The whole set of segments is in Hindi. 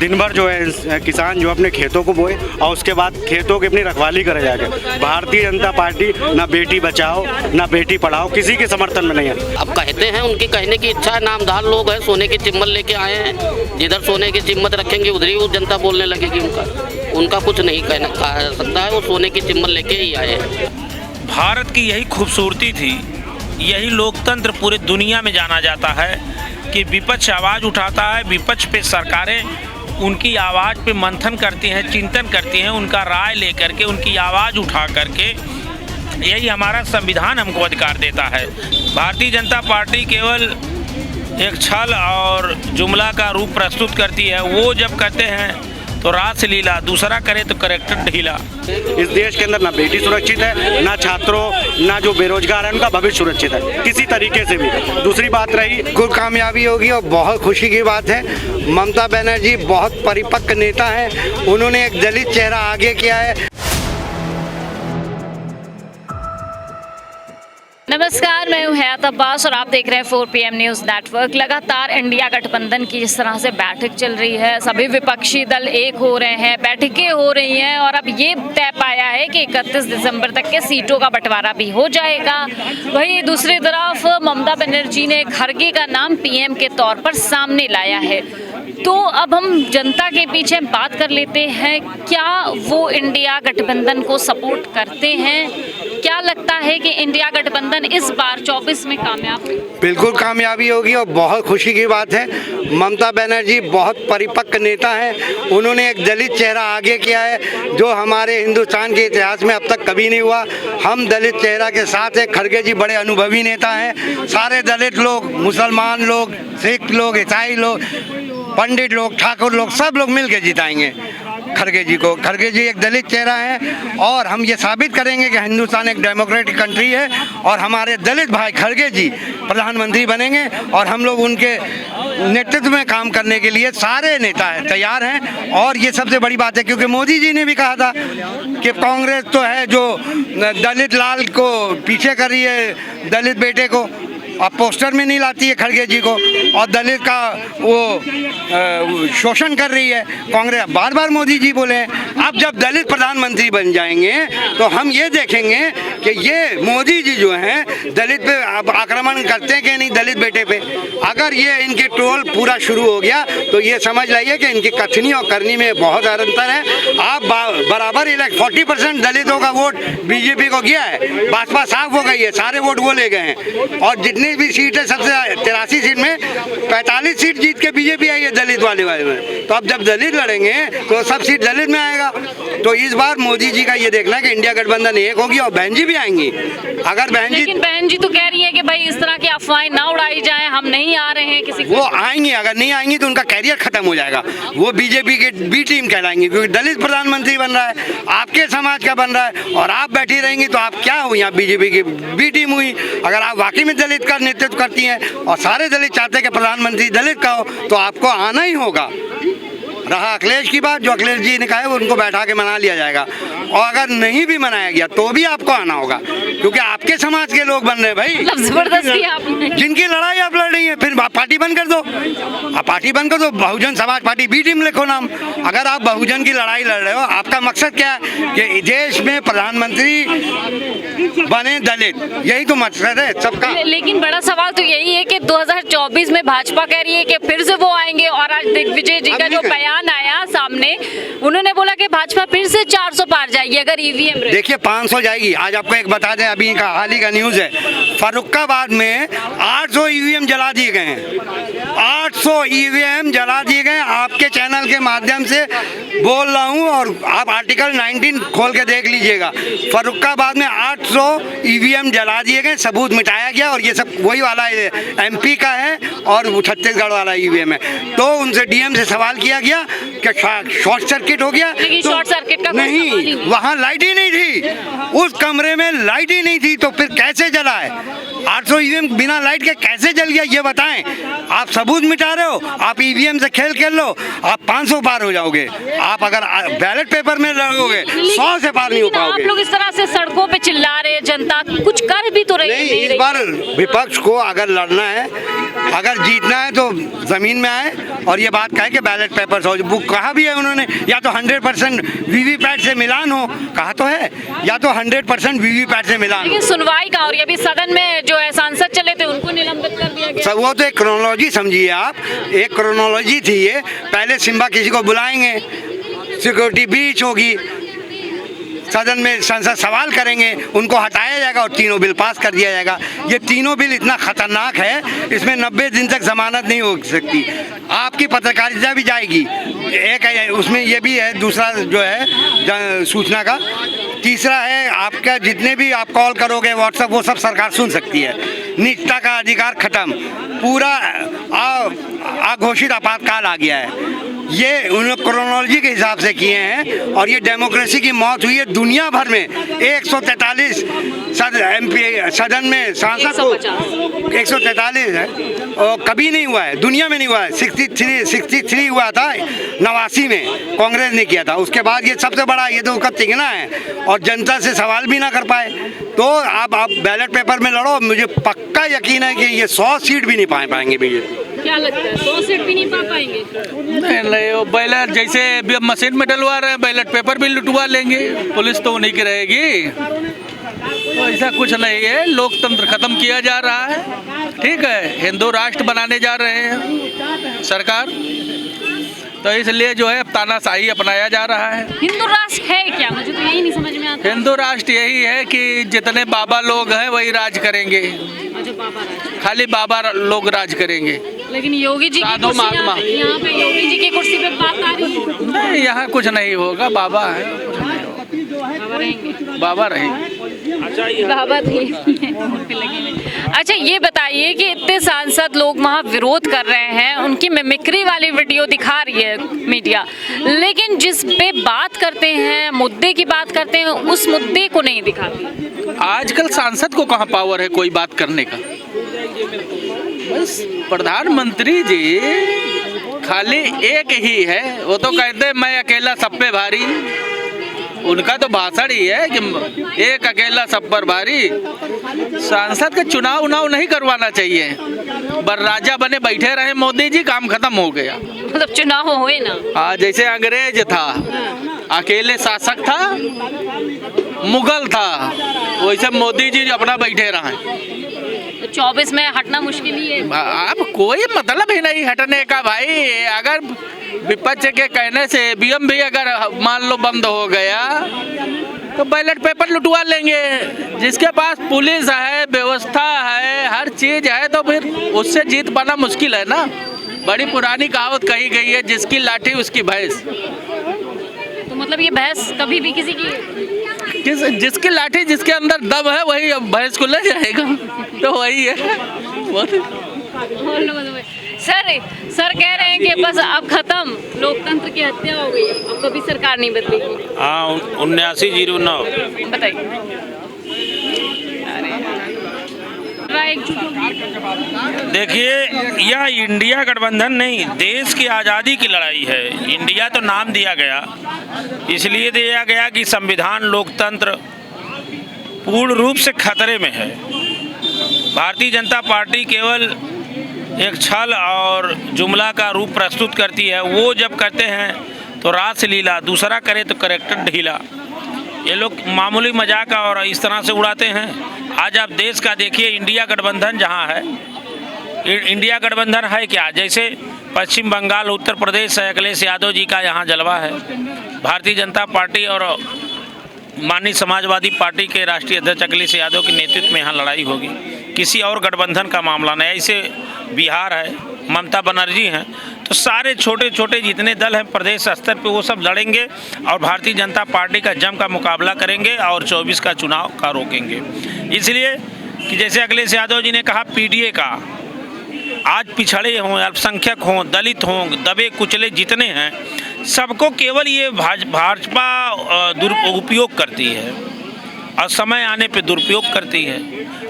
दिन भर जो है किसान जो अपने खेतों को बोए और उसके बाद खेतों की अपनी रखवाली करे जाके। भारतीय जनता पार्टी ना बेटी बचाओ ना बेटी पढ़ाओ किसी के समर्थन में नहीं है। अब कहते हैं उनकी कहने की इच्छा है, नामधार लोग हैं, सोने की चिम्मल लेके आए हैं, जिधर सोने की चिम्मत रखेंगे उधर ही वो जनता बोलने लगेगी। उनका कुछ नहीं कह सकता है, वो सोने की चिम्मल लेके ही आए हैं। भारत की यही खूबसूरती थी, यही लोकतंत्र पूरे दुनिया में जाना जाता है कि विपक्ष आवाज़ उठाता है, विपक्ष पे सरकारें उनकी आवाज़ पे मंथन करती हैं, चिंतन करती हैं, उनका राय लेकर के, उनकी आवाज़ उठा करके। यही हमारा संविधान हमको अधिकार देता है। भारतीय जनता पार्टी केवल एक छल और जुमला का रूप प्रस्तुत करती है। वो जब कहते हैं तो रास लीला, दूसरा करे तो करेक्टर ढीला। इस देश के अंदर ना बेटी सुरक्षित है, ना छात्रों, ना जो बेरोजगार है उनका भविष्य सुरक्षित है किसी तरीके से भी। दूसरी बात रही, बिल्कुल कामयाबी होगी और बहुत खुशी की बात है। ममता बनर्जी बहुत परिपक्व नेता है, उन्होंने एक दलित चेहरा आगे किया है। नमस्कार, मैं हूं हयात अब्बास और आप देख रहे हैं 4 PM न्यूज़ नेटवर्क। लगातार इंडिया गठबंधन की जिस तरह से बैठक चल रही है, सभी विपक्षी दल एक हो रहे हैं, बैठकें हो रही हैं और अब ये तय पाया है कि 31 दिसंबर तक के सीटों का बंटवारा भी हो जाएगा। वहीं दूसरी तरफ ममता बनर्जी ने खड़गे का नाम PM के तौर पर सामने लाया है। तो अब हम जनता के पीछे बात कर लेते हैं, क्या वो इंडिया गठबंधन को सपोर्ट करते हैं? क्या लगता है कि इंडिया गठबंधन इस बार 24 में कामयाब? बिल्कुल कामयाबी होगी और बहुत खुशी की बात है। ममता बनर्जी बहुत परिपक्व नेता है, उन्होंने एक दलित चेहरा आगे किया है जो हमारे हिंदुस्तान के इतिहास में अब तक कभी नहीं हुआ। हम दलित चेहरा के साथ हैं। खड़गे जी बड़े अनुभवी नेता हैं। सारे दलित लोग, मुसलमान लोग, सिख लोग, ईसाई लोग, पंडित लोग, ठाकुर लोग, सब लोग मिल के जिताएंगे खड़गे जी को। खड़गे जी एक दलित चेहरा है और हम ये साबित करेंगे कि हिंदुस्तान एक डेमोक्रेटिक कंट्री है और हमारे दलित भाई खड़गे जी प्रधानमंत्री बनेंगे और हम लोग उनके नेतृत्व में काम करने के लिए सारे नेता है तैयार हैं। और ये सबसे बड़ी बात है क्योंकि मोदी जी ने भी कहा था कि कांग्रेस तो है जो दलित लाल को पीछे कर रही है, दलित बेटे को अब पोस्टर में नहीं लाती है खड़गे जी को और दलित का वो शोषण कर रही है कांग्रेस। बार बार मोदी जी बोले हैं अब जब दलित प्रधानमंत्री बन जाएंगे तो हम ये देखेंगे कि ये मोदी जी जो हैं दलित पे अब आक्रमण करते हैं कि नहीं, दलित बेटे पे। अगर ये इनके ट्रोल पूरा शुरू हो गया तो ये समझ लाइए कि इनकी कथनी और करनी में बहुत अंतर है। आप बराबर 40% दलितों का वोट बीजेपी को गया है, भाजपा साफ हो गई है, सारे वोट वो ले गए हैं और जितनी भी सीट है सबसे 83 सीट में 45 सीट जीत के बीजेपी आई है दलित वाले में। तो अब जब दलित लड़ेंगे तो सब सीट दलित में आएगा। तो इस बार मोदी जी का ये देखना है कि इंडिया गठबंधन एक होगी और बहन जी भी आएंगी। अगर बहन जी तो कह रही है कि भाई इस तरह की अफवाहें ना उड़ाई जाए, हम नहीं आ रहे हैं किसी। वो आएंगी, अगर नहीं आएंगी तो उनका कैरियर खत्म हो जाएगा। वो बीजेपी के बी टीम कहलाएंगी क्योंकि दलित प्रधानमंत्री बन रहा है, आपके समाज का बन रहा है और आप बैठी रहेंगी तो आप क्या हुई? आप बीजेपी की बी टीम हुई। अगर आप वाकई में दलित का नेतृत्व करती हैं और सारे दलित चाहते हैं कि प्रधानमंत्री दलित का हो तो आपको आना ही होगा। रहा अखिलेश की बात, जो अखिलेश जी ने कहा है वो उनको बैठा के मना लिया जाएगा और अगर नहीं भी मनाया गया तो भी आपको आना होगा क्योंकि आपके समाज के लोग बन रहे हैं भाई। जबरदस्ती आपने जिनकी लड़ाई आप लड़ रही है फिर पार्टी बंद कर दो। आप पार्टी बंद कर दो, Bahujan Samaj party B team लिखो नाम। अगर आप बहुजन की लड़ाई लड़ रहे हो, आपका मकसद क्या है कि देश में प्रधानमंत्री बने दलित, यही तो मकसद है सबका। लेकिन बड़ा सवाल तो यही है कि 2024 में भाजपा कह रही है कि फिर से वो आएंगे और आज दिग्विजय जी का जो बयान आया सामने, उन्होंने बोला कि भाजपा फिर से 400 पार जाएगी अगर ईवीएम। देखिए 500 जाएगी। आज आपको एक बता दें, अभी का हाल ही का न्यूज़ है, फर्रुखाबाद में 800 ईवीएम जला दिए गए हैं। 800 ईवीएम जला दिए गए। आपके चैनल के माध्यम से बोल रहा हूँ और आप आर्टिकल 19 खोल के देख लीजिएगा। फर्रुखाबाद में 800 ईवीएम जला दिए गए, सबूत मिटाया गया और ये सब वही वाला MP का है और छत्तीसगढ़ वाला ईवीएम है। तो उनसे DM से सवाल किया गया कि शॉर्ट सर्किट हो गया। तो शॉर्ट सर्किट का नहीं, वहाँ लाइट ही नहीं थी, उस कमरे में लाइट ही नहीं थी तो फिर कैसे जला है? 800 ईवीएम बिना लाइट के कैसे कैसे जल गया ये बताएं। आप सबूत मिटा रहे हो, आप ईवीएम से खेल लो, आप 500 पार हो जाओगे। आप अगर बैलेट पेपर में लड़ोगे 100 से पार नहीं हो लेकिन आप पाओगे। लोग इस तरह से सड़कों पे चिल्ला रहे हैं, जनता कुछ कर भी तो रही नहीं, नहीं इस रही। बार विपक्ष को अगर लड़ना है, अगर जीतना है तो जमीन में आए और ये बात कहे कि बैलेट पेपर हो। बुक कहा भी है उन्होंने, या तो 100% वीवीपैट से मिलान हो, कहा तो है, या तो 100% वीवीपैट से मिलान हो। लेकिन सुनवाई का, और अभी सदन में जो है सांसद चले थे उनको निलंबित कर दिया गया। सब वो तो एक क्रोनोलॉजी समझिए आप, एक क्रोनोलॉजी थी ये। पहले सिम्बा किसी को बुलाएंगे, सिक्योरिटी ब्रीच होगी, सदन में संसद सवाल करेंगे, उनको हटाया जाएगा और तीनों बिल पास कर दिया जाएगा। ये तीनों बिल इतना खतरनाक है, इसमें 90 दिन तक जमानत नहीं हो सकती, आपकी पत्रकारिता भी जाएगी। एक है उसमें ये भी है, दूसरा जो है सूचना का, तीसरा है आपका जितने भी आप कॉल करोगे व्हाट्सएप वो सब सरकार सुन सकती है। निजता का अधिकार खत्म, पूरा अघोषित आपातकाल आ गया है। ये उन लोग क्रोनोलॉजी के हिसाब से किए हैं और ये डेमोक्रेसी की मौत हुई है दुनिया भर में। 143 सदन में सांसद को 143 है और कभी नहीं हुआ है, दुनिया में नहीं हुआ है। 63 हुआ था 89 में, कांग्रेस ने किया था। उसके बाद ये सबसे बड़ा, ये तो उसका तिगना है और जनता से सवाल भी ना कर पाए। तो आप बैलेट पेपर में लड़ो, मुझे पक्का यकीन है कि ये 100 सीट भी नहीं पाएंगे बीजेपी। क्या लगता है 100 सीट भी नहीं पा पाएंगे? नहीं, वो बैलेट जैसे अभी मशीन में डलवा रहे हैं, बैलेट पेपर भी लुटवा लेंगे, पुलिस तो उन्हीं की रहेगी। तो ऐसा कुछ नहीं है, लोकतंत्र खत्म किया जा रहा है। ठीक है, हिंदू राष्ट्र बनाने जा रहे हैं सरकार, तो इसलिए जो है अब तानाशाही अपनाया जा रहा है। हिंदू राष्ट्र है क्या? मुझे तो यही नहीं समझ में आता। हिंदू राष्ट्र यही है कि जितने बाबा लोग हैं वही राज करेंगे, अच्छा, बाबा राज। खाली बाबा लोग राज करेंगे। लेकिन योगी जी की साधु कुर्सी महात्मा। यहाँ पे योगी जी की कुर्सी पे बात आ रही है। नहीं, यहाँ कुछ नहीं होगा, बाबा है, बाबा रहेंगे, बाबा रहेंगे। बाबा थे पे लगे हुए। अच्छा, ये बताइए कि इतने सांसद लोग वहाँ विरोध कर रहे हैं, उनकी मिमिक्री वाली वीडियो दिखा रही है मीडिया, लेकिन जिस पे बात करते हैं, मुद्दे की बात करते हैं, उस मुद्दे को नहीं दिखाती। आजकल सांसद को कहाँ पावर है कोई बात करने का? बस प्रधानमंत्री जी खाली एक ही है, वो तो कहते हैं मैं अकेला सब पे भारी। उनका तो भाषण ही है कि एक अकेला सब पर भारी। सांसद का चुनाव नहीं करवाना चाहिए, बर राजा बने बैठे रहे मोदी जी, काम खत्म हो गया। मतलब चुनाव हो ना। हाँ, जैसे अंग्रेज था, अकेले शासक था, मुगल था, वैसे मोदी जी अपना बैठे रहे। 24 में हटना मुश्किल ही है। अब कोई मतलब ही नहीं हटने का भाई। अगर विपक्ष के कहने से ईवीएम भी अगर मान लो बंद हो गया तो बैलेट पेपर लुटवा लेंगे। जिसके पास पुलिस है, व्यवस्था है, हर चीज है, तो फिर उससे जीत पाना मुश्किल है ना। बड़ी पुरानी कहावत कही गई है, जिसकी लाठी उसकी भैंस। तो मतलब ये बहस कभी भी किसी की, जिसकी लाठी जिसके अंदर दम है वही भैंस को ले जाएगा, तो वही है। सर कह रहे हैं कि बस अब खत्म, लोकतंत्र की हत्या हो गई, अब कभी सरकार नहीं बदलेगी। हाँ, 7909। बताइए। देखिए, यह इंडिया गठबंधन नहीं, देश की आज़ादी की लड़ाई है। इंडिया तो नाम दिया गया, इसलिए दिया गया कि संविधान, लोकतंत्र पूर्ण रूप से खतरे में है। भारतीय जनता पार्टी केवल एक छल और जुमला का रूप प्रस्तुत करती है। वो जब करते हैं तो रास लीला, दूसरा करे तो करेक्टर ढीला। ये लोग मामूली मजाक और इस तरह से उड़ाते हैं। आज आप देश का देखिए, इंडिया गठबंधन जहाँ है, इंडिया गठबंधन है क्या? जैसे पश्चिम बंगाल, उत्तर प्रदेश है, अखिलेश यादव जी का यहाँ जलवा है। भारतीय जनता पार्टी और माननीय समाजवादी पार्टी के राष्ट्रीय अध्यक्ष अखिलेश यादव के नेतृत्व में यहाँ लड़ाई होगी। किसी और गठबंधन का मामला नहीं। ऐसे बिहार है, ममता बनर्जी हैं, तो सारे छोटे छोटे जितने दल हैं प्रदेश स्तर पे वो सब लड़ेंगे और भारतीय जनता पार्टी का जम का मुकाबला करेंगे और 24 का चुनाव का रोकेंगे। इसलिए कि जैसे अखिलेश यादव जी ने कहा, पीडीए का आज पिछड़े हों, अल्पसंख्यक हों, दलित हों, दबे कुचले जितने हैं, सबको केवल ये भाजपा दुरुपयोग करती है। और समय आने पे दुरुपयोग करती है।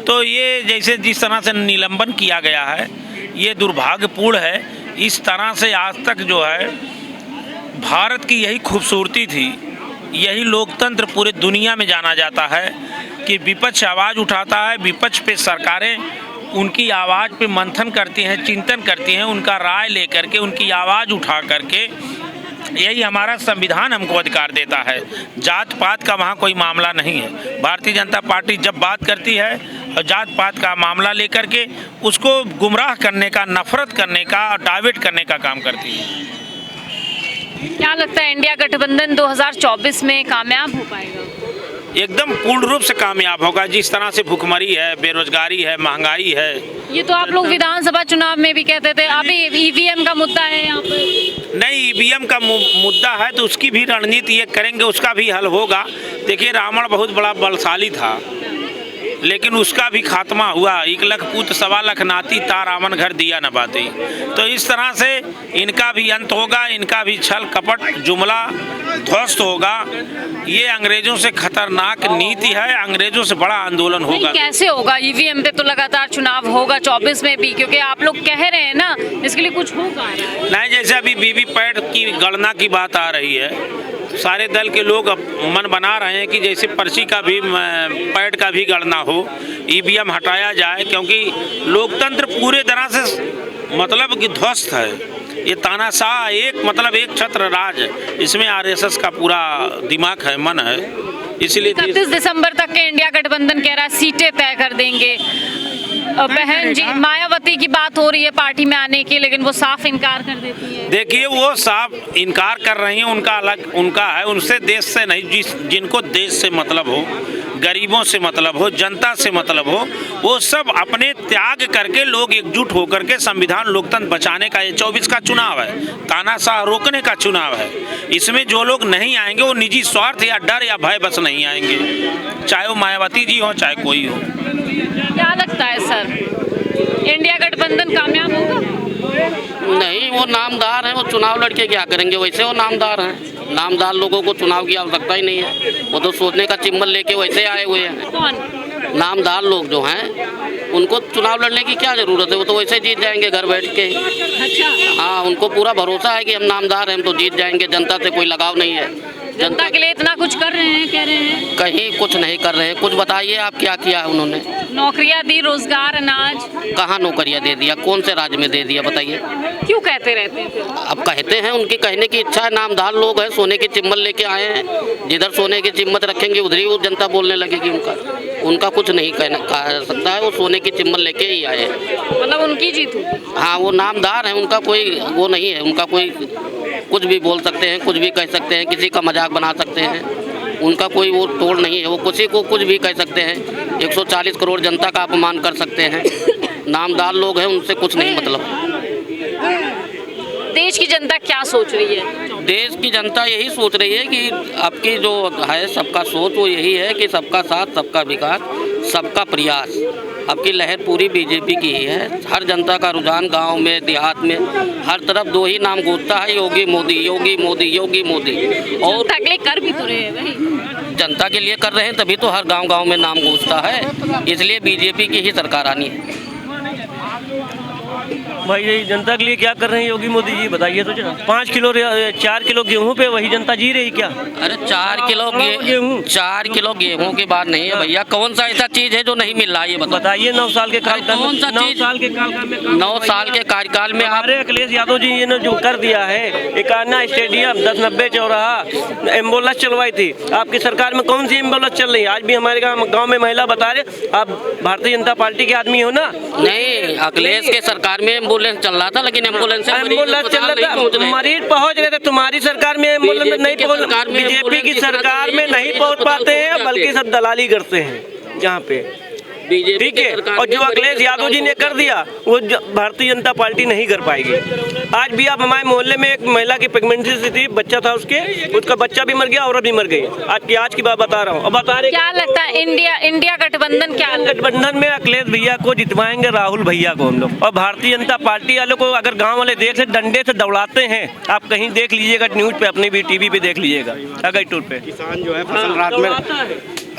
तो ये जैसे जिस तरह से निलंबन किया गया है ये दुर्भाग्यपूर्ण है। इस तरह से आज तक जो है भारत की यही खूबसूरती थी, यही लोकतंत्र पूरे दुनिया में जाना जाता है कि विपक्ष आवाज़ उठाता है, विपक्ष पे सरकारें उनकी आवाज़ पे मंथन करती हैं, चिंतन करती हैं, उनका राय लेकर के, उनकी आवाज़ उठा करके। यही हमारा संविधान हमको अधिकार देता है। जात पात का वहाँ कोई मामला नहीं है। भारतीय जनता पार्टी जब बात करती है और जात पात का मामला लेकर के उसको गुमराह करने का, नफरत करने का और डाइवर्ट करने का काम करती है। क्या लगता है इंडिया गठबंधन 2024 में कामयाब हो पाएगा? एकदम पूर्ण रूप से कामयाब होगा। जिस तरह से भुखमरी है, बेरोजगारी है, महंगाई है। ये तो आप लोग विधानसभा चुनाव में भी कहते थे। अभी ईवीएम का मुद्दा है यहाँ पे। नहीं, ईवीएम का मुद्दा है तो उसकी भी रणनीति ये करेंगे, उसका भी हल होगा। देखिए रावण बहुत बड़ा बलशाली था लेकिन उसका भी खात्मा हुआ। 1 लाख पूत 1.25 लाख नाती ता रावण घर दिया न बाती। तो इस तरह से इनका भी अंत होगा, इनका भी छल कपट जुमला ध्वस्त होगा। ये अंग्रेजों से खतरनाक नीति है, अंग्रेजों से बड़ा आंदोलन होगा। कैसे होगा? ईवीएम पे तो लगातार चुनाव होगा 24 में भी, क्योंकि आप लोग कह रहे हैं ना इसके लिए कुछ होगा नहीं। जैसे अभी वीवीपैट की गणना की बात आ रही है, सारे दल के लोग मन बना रहे हैं कि जैसे पर्ची का भी, पैड का भी गणना हो, ईवीएम हटाया जाए, क्योंकि लोकतंत्र पूरे तरह से मतलब कि ध्वस्त है। ये तानाशाह एक छत्र राज, इसमें आरएसएस का पूरा दिमाग है, मन है। इसलिए 31 दिसंबर तक के इंडिया गठबंधन कह रहा है सीटें तय कर देंगे। बहन जी मायावती की बात हो रही है पार्टी में आने की, लेकिन वो साफ इनकार कर देती है। देखिए वो साफ इनकार कर रही हैं, उनका अलग उनका है, उनसे देश से नहीं। जिनको देश से मतलब हो, गरीबों से मतलब हो, जनता से मतलब हो, वो सब अपने त्याग करके लोग एकजुट होकर के संविधान लोकतंत्र बचाने का ये 24 का चुनाव है, तानाशाह रोकने का चुनाव है। इसमें जो लोग नहीं आएंगे वो निजी स्वार्थ या डर या भय बस नहीं आएंगे, चाहे वो मायावती जी हो चाहे कोई हो। क्या लगता है सर, इंडिया गठबंधन कामयाब होगा? नहीं, वो नामदार हैं, वो चुनाव लड़के क्या करेंगे? वैसे वो नामदार हैं। नामदार लोगों को चुनाव की आवश्यकता ही नहीं है। वो तो सोचने का चिम्मल लेके वैसे आए हुए हैं। कौन? नामदार लोग जो हैं उनको चुनाव लड़ने की क्या जरूरत है? वो तो वैसे जीत जाएंगे घर बैठ के। अच्छा। हाँ, उनको पूरा भरोसा है कि हम नामदार हैं, हम तो जीत जाएंगे, जनता से कोई लगाव नहीं है। जनता के लिए इतना कुछ कर रहे हैं, कह रहे हैं। कहीं कुछ नहीं कर रहे हैं। कुछ बताइए आप क्या किया है उन्होंने? नौकरियां दी, रोजगार, अनाज। कहाँ नौकरियां दे दिया? कौन से राज्य में दे दिया बताइए? क्यों कहते रहते हैं फिर? अब कहते हैं, उनकी कहने की इच्छा है। नामदार लोग हैं, सोने के चिम्मल लेके आए हैं। जिधर सोने की चिम्मत रखेंगे उधर ही वो जनता बोलने लगेगी। उनका कुछ नहीं कह सकता है, वो सोने की चिम्मल लेके ही आए हैं। मतलब उनकी जीत हुई? हाँ, वो नामदार हैं, उनका कोई वो नहीं है। उनका कोई कुछ भी बोल सकते हैं, कुछ भी कह सकते हैं, किसी का मजाक बना सकते हैं। उनका कोई वो तोड़ नहीं है। वो किसी को कुछ भी कह सकते हैं। 140 करोड़ जनता का अपमान कर सकते हैं। नामदार लोग हैं, उनसे कुछ नहीं मतलब। देश की जनता क्या सोच रही है? देश की जनता यही सोच रही है कि आपकी जो है सबका सोच वो यही है कि सबका साथ, सबका विकास, सबका प्रयास। आपकी लहर पूरी बीजेपी की ही है। हर जनता का रुझान गांव में, देहात में, हर तरफ 2 ही नाम गूंजता है, योगी मोदी, योगी मोदी, योगी मोदी। और अगले कर भी तो रहे हैं भाई। जनता के लिए कर रहे हैं, तभी तो हर गांव-गांव में नाम गूंजता है। इसलिए बीजेपी की ही सरकार आनी है। भाई ये जनता के लिए क्या कर रहे हैं योगी मोदी जी, बताइए तो जरा। 4 किलो गेहूं पे वही जनता जी रही क्या? अरे 4 किलो गेहूं की बात नहीं है भैया। कौन सा ऐसा चीज है जो नहीं मिल रहा है ये बताइए। 9 साल के कार्यकाल में, 9 साल के कार्यकाल में हमारे अखिलेश यादव जी ने जो कर दिया है, एकाना स्टेडियम, 1090 चौराहा, एम्बुलेंस चलवाई थी। आपकी सरकार में कौन सी एम्बुलेंस चल रही है? आज भी हमारे गाँव में महिला बता रहे, आप भारतीय जनता पार्टी के आदमी हो ना? नहीं, अखिलेश के सरकार में एम्बुलेंस चल रहा था, लेकिन एम्बुलेंस चल रहा था, मरीज पहुंच रहे थे। तुम्हारी सरकार में एम्बुलेंस नहीं पहुंच, बीजेपी की सरकार में नहीं पहुंच पाते हैं, बल्कि सब दलाली करते हैं जहाँ पे। ठीक है, और जो अखिलेश यादव जी ने कर दिया वो भारतीय जनता पार्टी नहीं कर पाएगी। आज भी आप हमारे मोहल्ले में एक महिला की प्रेगनेंसी से थी, बच्चा था उसका बच्चा भी मर गया, औरत भी मर गई। आज की बात बता रहा हूँ। अब बता रहे क्या लगता है इंडिया गठबंधन क्या? गठबंधन में अखिलेश भैया को जितवाएंगे, राहुल भैया को हम लोग। और भारतीय जनता पार्टी वालों को अगर गाँव वाले देख से डंडे से दौड़ाते हैं, आप कहीं देख लीजिएगा, न्यूज पे, अपने भी टीवी पे देख लीजिएगा, अगर टूर पे। किसान जो है फसल रात में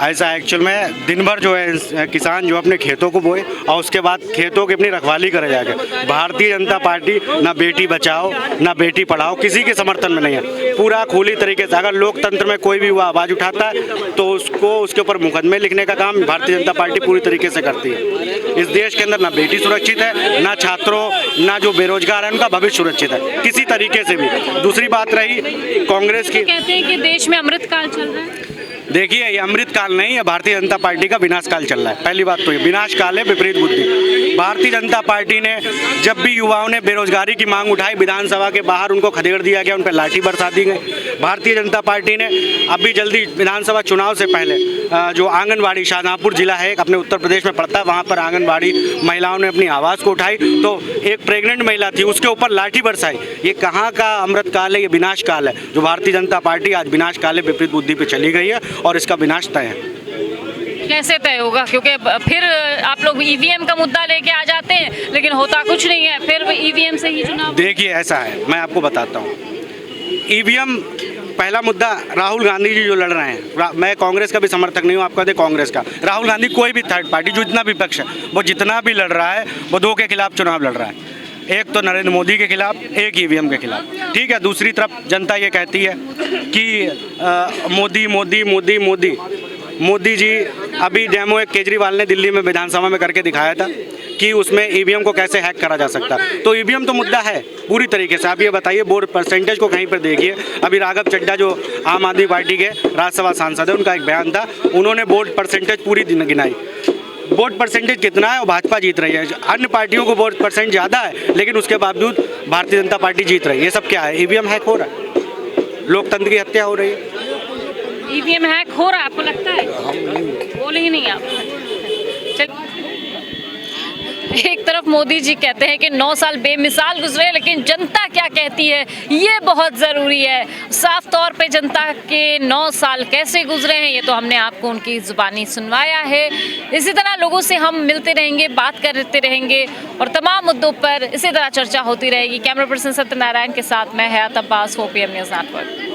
ऐसा एक्चुअल में दिन भर जो है किसान जो अपने खेतों को बोए और उसके बाद खेतों की अपनी रखवाली करे जाके। भारतीय जनता पार्टी ना बेटी बचाओ ना बेटी पढ़ाओ किसी के समर्थन में नहीं है। पूरा खुली तरीके से अगर लोकतंत्र में कोई भी वो आवाज़ उठाता है तो उसको उसके ऊपर मुकदमे लिखने का काम भारतीय जनता पार्टी पूरी तरीके से करती है। इस देश के अंदर ना बेटी सुरक्षित है, ना छात्रों, ना जो बेरोजगार है उनका भविष्य सुरक्षित है किसी तरीके से भी। दूसरी बात रही कांग्रेस की, कहते हैं कि देश में अमृतकाल चल रहा है। देखिए ये अमृतकाल नहीं है, भारतीय जनता पार्टी का विनाश काल चल रहा है। पहली बात तो ये विनाश काल है, विपरीत बुद्धि। भारतीय जनता पार्टी ने जब भी युवाओं ने बेरोजगारी की मांग उठाई, विधानसभा के बाहर उनको खदेड़ दिया गया, उन पर लाठी बरसा दी गई। भारतीय जनता पार्टी ने अभी जल्दी विधानसभा चुनाव से पहले जो आंगनबाड़ी, शाहजहाँपुर जिला है अपने उत्तर प्रदेश में पड़ता है, वहाँ पर आंगनबाड़ी महिलाओं ने अपनी आवाज़ को उठाई तो एक प्रेग्नेंट महिला थी उसके ऊपर लाठी बरसाई। ये कहाँ का अमृतकाल है, ये विनाश काल है। जो भारतीय जनता पार्टी आज विनाश काल है, विपरीत बुद्धि पे चली गई है और इसका विनाश तय है। कैसे तय होगा? क्योंकि फिर आप लोग ईवीएम का मुद्दा लेके आ जाते हैं लेकिन होता कुछ नहीं है, फिर ईवीएम से ही चुनाव। देखिए ऐसा है, मैं आपको बताता हूँ। ईवीएम पहला मुद्दा, राहुल गांधी जी जो लड़ रहे हैं, मैं कांग्रेस का भी समर्थक नहीं हूँ, आप कहते कांग्रेस का। राहुल गांधी कोई भी थर्ड पार्टी जो जितना विपक्ष है वो जितना भी लड़ रहा है वो दो के खिलाफ चुनाव लड़ रहा है। एक तो नरेंद्र मोदी के खिलाफ, एक ईवीएम के खिलाफ। ठीक है, दूसरी तरफ जनता ये कहती है कि मोदी मोदी मोदी मोदी मोदी जी अभी डेमो एक केजरीवाल ने दिल्ली में विधानसभा में करके दिखाया था कि उसमें ईवीएम को कैसे हैक करा जा सकता है। तो ईवीएम तो मुद्दा है पूरी तरीके से। आप ये बताइए वोट परसेंटेज को कहीं पर देखिए। अभी राघव चड्ढा जो आम आदमी पार्टी के राज्यसभा सांसद है, उनका एक बयान था, उन्होंने वोट परसेंटेज पूरी दिन गिनाई। वोट परसेंटेज कितना है और भाजपा जीत रही है। अन्य पार्टियों को वोट परसेंट ज़्यादा है लेकिन उसके बावजूद भारतीय जनता पार्टी जीत रही है। ये सब क्या है? ईवीएम हैक हो रहा है, लोकतंत्र की हत्या हो रही है। ईवीएम हैक हो रहा है, आपको लगता है? बोले ही नहीं आप। एक तरफ मोदी जी कहते हैं कि 9 साल बेमिसाल गुजरे, लेकिन जनता क्या कहती है ये बहुत ज़रूरी है। साफ तौर पे जनता के 9 साल कैसे गुजरे हैं ये तो हमने आपको उनकी ज़ुबानी सुनवाया है। इसी तरह लोगों से हम मिलते रहेंगे, बात करते रहेंगे और तमाम मुद्दों पर इसी तरह चर्चा होती रहेगी। कैमरा पर्सन सत्यनारायण के साथ मैं हयात अब्बास, 4PM न्यूज़ नेटवर्क।